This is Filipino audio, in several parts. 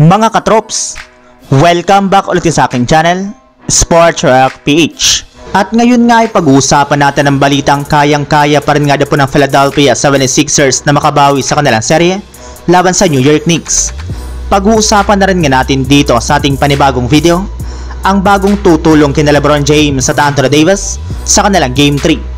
Mga katrops, welcome back ulit sa aking channel, Sports React PH. At ngayon nga ay pag-uusapan natin ang balitang kayang-kaya pa rin nga po ng Philadelphia 76ers na makabawi sa kanilang serye laban sa New York Knicks. Pag-uusapan na rin nga natin dito sa ating panibagong video ang bagong tutulong kina LeBron James at Anthony Davis sa kanilang Game 3.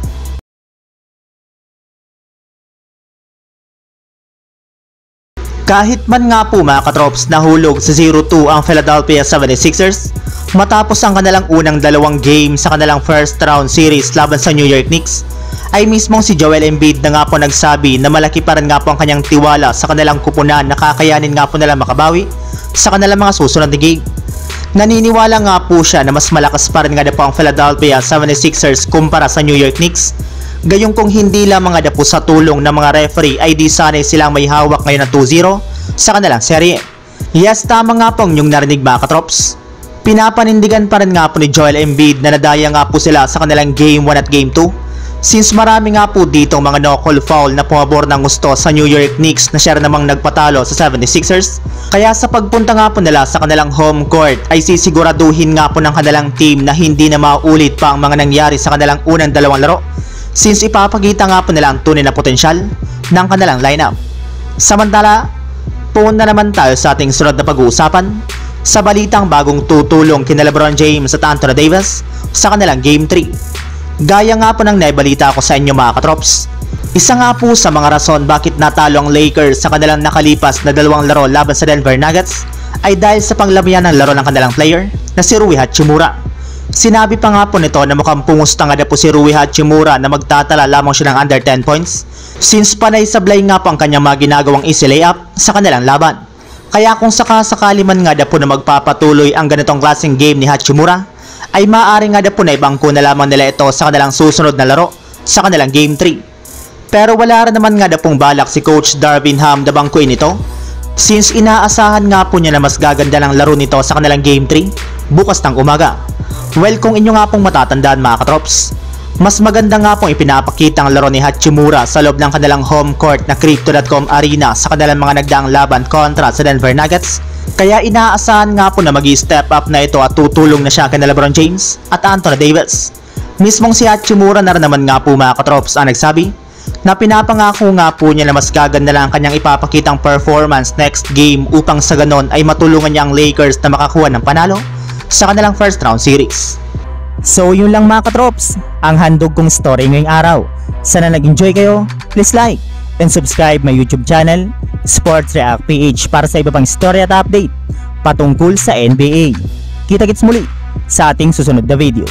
Kahit man nga po mga katrops nahulog sa 0-2 ang Philadelphia 76ers matapos ang kanilang unang dalawang game sa kanilang first round series laban sa New York Knicks, ay mismong si Joel Embiid na nga po nagsabi na malaki pa rin nga po ang kanyang tiwala sa kanilang kupunan na kakayanin nga po nila makabawi sa kanilang mga susunod na game. Naniniwala nga po siya na mas malakas pa rin nga po ang Philadelphia 76ers kumpara sa New York Knicks. Gayong kung hindi lamang nga po sa tulong ng mga referee ay di sanay silang may hawak ngayon ng 2-0 sa kanilang serye. Yes, tama nga pong yung narinig mga katrops. Pinapanindigan pa rin nga po ni Joel Embiid na nadaya nga po sila sa kanilang Game 1 at Game 2. Since marami nga po dito mga no-call foul na pumabor ng gusto sa New York Knicks na siya namang nagpatalo sa 76ers. Kaya sa pagpunta nga po nila sa kanilang home court ay sisiguraduhin nga po ng kanilang team na hindi na maulit pa ang mga nangyari sa kanilang unang dalawang laro. Since ipapakita nga po nila ang tunay na potensyal ng kanilang lineup. Samantala, pumunta naman tayo sa ating sunod na pag-uusapan sa balitang bagong tutulong kina LeBron James at Anthony Davis sa kanilang Game 3. Gaya nga po ng naibalita ko sa inyo mga katrops, isa nga po sa mga rason bakit natalo ang Lakers sa kanilang nakalipas na dalawang laro laban sa Denver Nuggets ay dahil sa panglamian ng laro ng kanilang player na si Rui Hachimura. Sinabi pa nga po nito na mukhang pumusta nga na po si Rui Hachimura na magtatala lamang siya ng under 10 points since panay sablay nga po ang kanyang mga ginagawang easy layup sa kanilang laban. Kaya kung sakasakali man nga na po na magpapatuloy ang ganitong klaseng game ni Hachimura, ay maaari nga na po na ibangko na lamang nila ito sa kanilang susunod na laro sa kanilang Game 3. Pero wala rin naman nga na pong balak si Coach Darvin Ham na bangkuin ito since inaasahan nga po niya na mas gaganda ng laro nito sa kanilang Game 3 bukas ng umaga. Well, kung inyo nga pong matatandaan mga katrops, mas maganda nga pong ipinapakita ang laro ni Hachimura sa loob ng kanilang home court na Crypto.com Arena sa kanilang mga nagdaang laban kontra sa Denver Nuggets. Kaya inaasahan nga po na mag-i-step up na ito at tutulong na siya kina LeBron James at Anthony Davis. Mismong si Hachimura na rin naman nga po mga katrops ang nagsabi na pinapangako nga po niya na mas gaganda lang ang kanyang ipapakitang performance next game upang sa ganon ay matulungan niya ang Lakers na makakuha ng panalo sa kanilang first round series. So yun lang mga katrops, ang handog kong story ngayong araw. Sana nag-enjoy kayo, please like and subscribe my YouTube channel, Sports React PH, para sa iba pang story at update patungkol sa NBA. Kita-kits muli sa ating susunod na video.